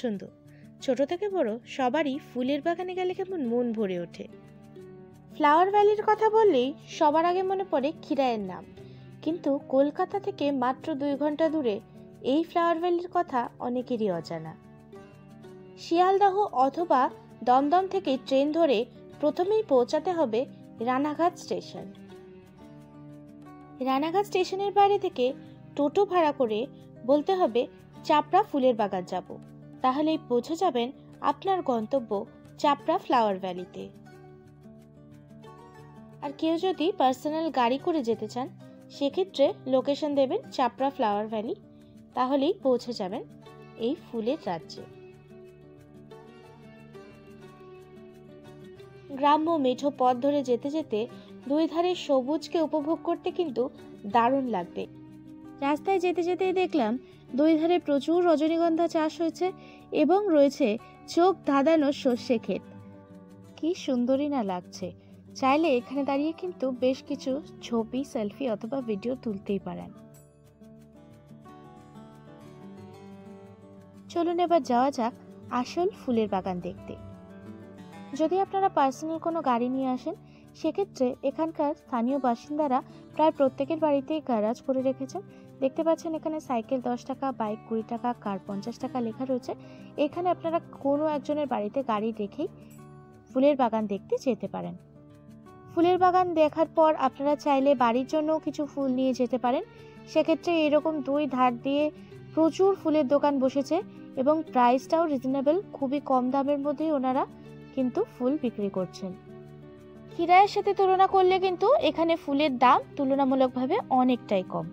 পছন্দ। ছোট থেকে বড় সবারই ফুলের বাগানে গেলে কেমন মন ভরে ওঠে। ফ্লাওয়ার ভ্যালির কথা বললেই সবার আগে মনে পড়ে খিরাইয়ের নাম, কিন্তু কলকাতা থেকে মাত্র 2 ঘন্টা দূরে এই ফ্লাওয়ার ভ্যালির কথা অনেকেরই অজানা। শিয়ালদহ অথবা দমদম থেকে ট্রেন ধরে প্রথমেই পৌঁছাতে হবে রানাঘাট স্টেশন। রানাঘাট স্টেশনের বাইরে থেকে টোটো ভাড়া করে বলতে হবে চাপড়া ফুলের বাগান যাব, তাহলেই পৌঁছে যাবেন আপনার গন্তব্য চাপড়া ফ্লাওয়ার ভ্যালিতে। আর কেউ যদি পার্সোনাল গাড়ি করে যেতে চান সেক্ষেত্রে লোকেশন দেবেন চাপড়া ফ্লাওয়ার ভ্যালি, তাহলেই পৌঁছে যাবেন এই ফুলের রাজ্যে। গ্রাম্য মেঠো পথ ধরে যেতে যেতে দুই ধারে সবুজকে উপভোগ করতে কিন্তু দারুণ লাগবে। রাস্তায় যেতে যেতেই দেখলাম দুই ধারে প্রচুর রজনীগন্ধা চাষ হয়েছে এবং রয়েছে চোখ ধাঁধানো সর্ষে ক্ষেত। কি সুন্দরই না লাগছে। চাইলে এখানে দাঁড়িয়ে কিন্তু বেশ কিছু ছবি, সেলফি অথবা ভিডিও তুলতেই পারেন। চলুন এবার যাওয়া যাক আসল ফুলের বাগান দেখতে। যদি আপনারা পার্সোনাল কোনো গাড়ি নিয়ে আসেন সেক্ষেত্রে এখানকার স্থানীয় বাসিন্দারা প্রায় প্রত্যেকের বাড়িতেই গ্যারাজ করে রেখেছেন। দেখতে পাচ্ছেন এখানে সাইকেল 10 টাকা, বাইক 20 টাকা, কার 50 টাকা লেখা রয়েছে। এখানে আপনারা কোনো একজনের বাড়িতে গাড়ি রেখেই ফুলের বাগান দেখতে যেতে পারেন। ফুলের বাগান দেখার পর আপনারা চাইলে বাড়ির জন্য কিছু ফুল নিয়ে যেতে পারেন। সেক্ষেত্রে এরকম দুই ধার দিয়ে প্রচুর ফুলের দোকান বসেছে এবং প্রাইসটাও রিজনেবল, খুবই কম দামের মধ্যেই ওনারা কিন্তু ফুল বিক্রি করছেন। খিরাইয়ের সাথে তুলনা করলে কিন্তু এখানে ফুলের দাম তুলনামূলকভাবে অনেকটাই কম।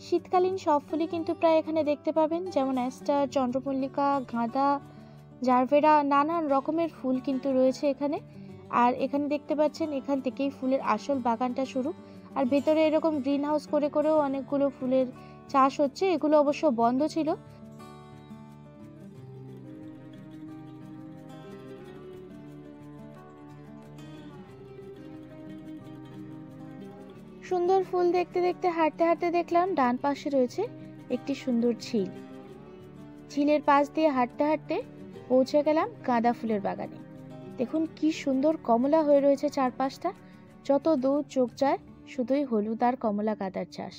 শীতকালীন সব ফুলই কিন্তু প্রায় এখানে দেখতে পাবেন, যেমন অ্যাস্টার, চন্দ্রমল্লিকা, গাঁদা, জারবেরা, নানান রকমের ফুল কিন্তু রয়েছে এখানে। আর এখানে দেখতে পাচ্ছেন এখান থেকেই ফুলের আসল বাগানটা শুরু। আর ভেতরে এরকম গ্রিন হাউস করে করেও অনেকগুলো ফুলের চাষ হচ্ছে, এগুলো অবশ্য বন্ধ ছিল। সুন্দর ফুল দেখতে দেখতে হাঁটতে হাঁটতে দেখলাম ডান পাশে রয়েছে একটি সুন্দর ঝিল। ঝিলের পাশ দিয়ে হাঁটতে হাঁটতে পৌঁছে গেলাম গাঁদা ফুলের বাগানে। দেখুন কি সুন্দর কমলা হয়ে রয়েছে চারপাশটা, যত দূর চোখ যায় শুধুই হলুদ আর কমলা গাঁদার চাষ।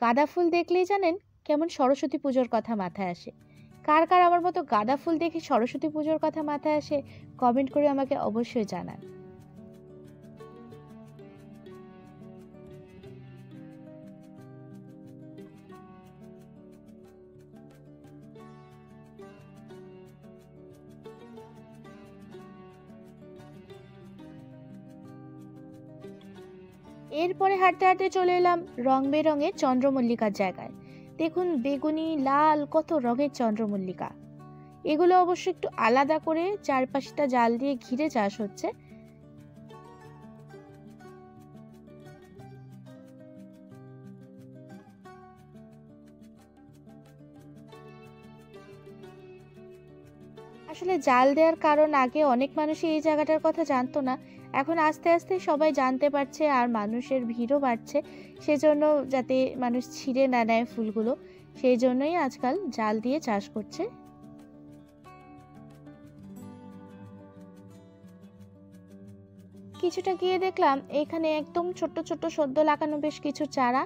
গাঁদা ফুল দেখলেই জানেন কেমন সরস্বতী পুজোর কথা মাথায় আসে। কার কার আমার মতো গাঁদা ফুল দেখে সরস্বতী পুজোর কথা মাথায় আসে কমেন্ট করে আমাকে অবশ্যই জানান। এরপরে হাঁটতে হাঁটতে চলে এলাম রং বেরঙের চন্দ্রমল্লিকার জায়গায়। দেখুন বেগুনি, লাল, কত রঙের চন্দ্রমল্লিকা। এগুলো অবশ্য একটু আলাদা করে চারপাশটা জাল দিয়ে ঘিরে চাষ হচ্ছে। আসলে জাল দেওয়ার কারণ আগে অনেক মানুষই এই জায়গাটার কথা জানতো না, এখন আস্তে আস্তে সবাই জানতে পারছে আর মানুষের ভিড়ও বাড়ছে। সেজন্য যাতে মানুষ ছিঁড়ে না নেয় ফুলগুলো, সেই জন্যই আজকাল জাল দিয়ে চাষ করছে। কিছুটা গিয়ে দেখলাম এখানে একদম ছোট্ট ছোট্ট সদ্য লাগানো বেশ কিছু চারা।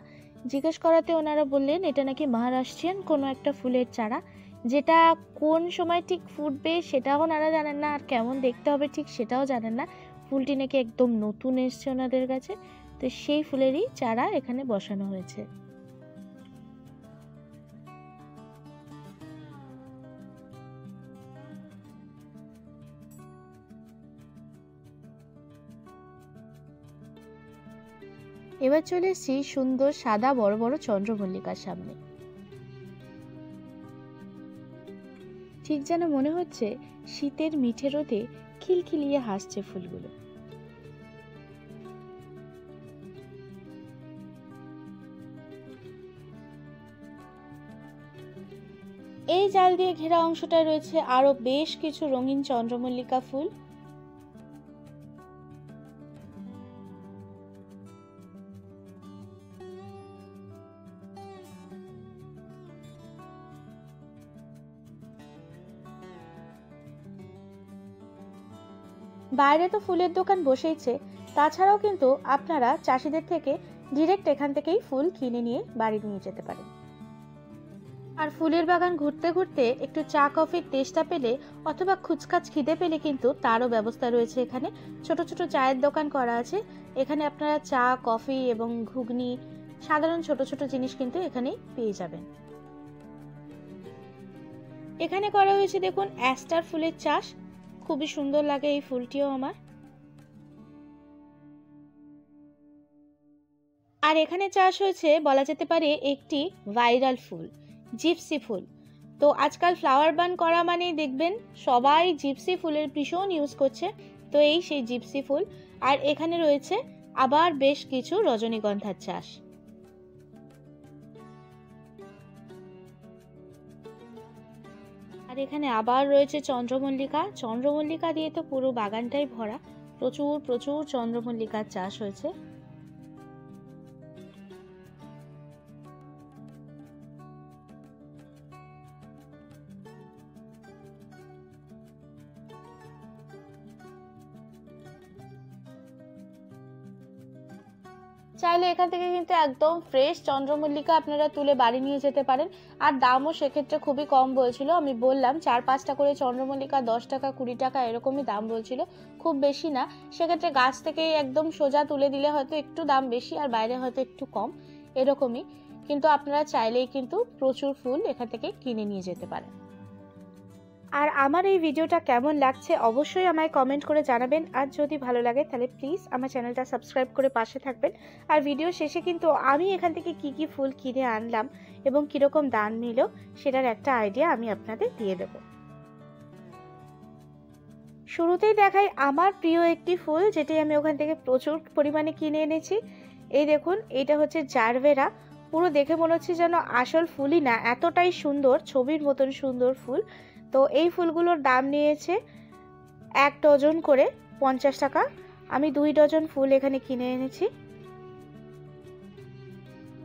জিজ্ঞেস করাতে ওনারা বললেন এটা নাকি মহারাষ্ট্রিয়ান কোনো একটা ফুলের চারা, যেটা কোন সময় ঠিক ফুটবে সেটাও ওনারা জানেন না, আর কেমন দেখতে হবে ঠিক সেটাও জানেন না। ফুলটি নাকি একদম নতুন এসছে ওনাদের কাছে, তো সেই ফুলেরই চারা এখানে বসানো হয়েছে। এবার চলে এসেছি সুন্দর সাদা বড় বড় চন্দ্রমল্লিকার সামনে। ঠিক যেন মনে হচ্ছে শীতের মিঠে রোদে খিলখিলিয়ে হাসছে ফুলগুলো। এই জাল দিয়ে ঘেরা অংশটায় রয়েছে আরো বেশ কিছু রঙিন চন্দ্রমল্লিকা ফুল। বাইরে তো ফুলের দোকান বসেইছে, তাছাড়াও কিন্তু আপনারা চাষিদের থেকে ডিরেক্ট এখান থেকেই ফুল কিনে নিয়ে বাড়ি নিয়ে যেতে পারেন। আর ফুলের বাগান ঘুরতে ঘুরতে একটু চা কফির তেষ্টা পেলে অথবা খুচখাচ খিদে পেলে কিন্তু তারও ব্যবস্থা রয়েছে। এখানে ছোট ছোট চায়ের দোকান করা আছে, এখানে আপনারা চা কফি এবং ঘুগনি সাধারণ ছোট ছোট জিনিস কিন্তু এখানেই পেয়ে যাবেন। এখানে করা হয়েছে দেখুন অ্যাস্টার ফুলের চাষ, খুবই সুন্দর লাগে এই ফুলটিও আমার। আর এখানে চাষ হয়েছে বলা যেতে পারে একটি ভাইরাল ফুল, জিপসি ফুল। তো আজকাল ফ্লাওয়ার বান করা মানেই দেখবেন সবাই জিপসি ফুলের ভীষণ ইউজ করছে। তো এই সেই জিপসি ফুল। আর এখানে রয়েছে আবার বেশ কিছু রজনীগন্ধার চাষ। আর এখানে আবার রয়েছে চন্দ্রমল্লিকা। চন্দ্রমল্লিকা দিয়ে তো পুরো বাগানটাই ভরা, প্রচুর প্রচুর চন্দ্রমল্লিকার চাষ হয়েছে। চাইলে এখান থেকে কিন্তু একদম ফ্রেশ চন্দ্রমল্লিকা আপনারা তুলে বাড়ি নিয়ে যেতে পারেন। আর দামও সেক্ষেত্রে খুবই কম বলছিল, আমি বললাম 4-5টা করে চন্দ্রমল্লিকা 10 টাকা 20 টাকা এরকমই দাম বলছিল, খুব বেশি না। সেক্ষেত্রে গাছ থেকে একদম সোজা তুলে দিলে হয়তো একটু দাম বেশি আর বাইরে হয়তো একটু কম, এরকমই। কিন্তু আপনারা চাইলেই কিন্তু প্রচুর ফুল এখান থেকে কিনে নিয়ে যেতে পারেন। আর আমার এই ভিডিওটা কেমন লাগছে অবশ্যই আমায় কমেন্ট করে জানাবেন। আর যদি ভালো লাগে তাহলে প্লিজ আমার চ্যানেলটা সাবস্ক্রাইব করে পাশে থাকবেন। আর ভিডিও শেষে কিন্তু আমি এখান থেকে কি কি ফুল কিনে আনলাম এবং কীরকম দাম নিল সেটার একটা আইডিয়া আমি আপনাদের দিয়ে দেব। শুরুতেই দেখাই আমার প্রিয় একটি ফুল, যেটি আমি ওখান থেকে প্রচুর পরিমাণে কিনে এনেছি। এই দেখুন, এটা হচ্ছে জারবেরা। পুরো দেখে মনে হচ্ছে যেন আসল ফুলই না, এতটাই সুন্দর, ছবির মতন সুন্দর ফুল। তো এই ফুলগুলোর দাম নিয়েছে 1 ডজন করে 50 টাকা। আমি 2 ডজন ফুল এখানে কিনে এনেছি।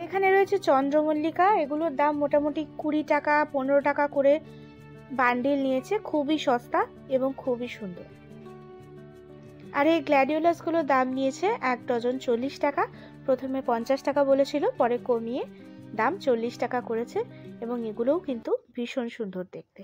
এখানে রয়েছে চন্দ্রমল্লিকা, এগুলোর দাম মোটামুটি 20 টাকা 15 টাকা করে বান্ডিল নিয়েছে, খুবই সস্তা এবং খুবই সুন্দর। আর এই গ্ল্যাডিওলাসগুলোর দাম নিয়েছে 1 ডজন 40 টাকা। প্রথমে 50 টাকা বলেছিল, পরে কমিয়ে দাম 40 টাকা করেছে এবং এগুলোও কিন্তু ভীষণ সুন্দর দেখতে।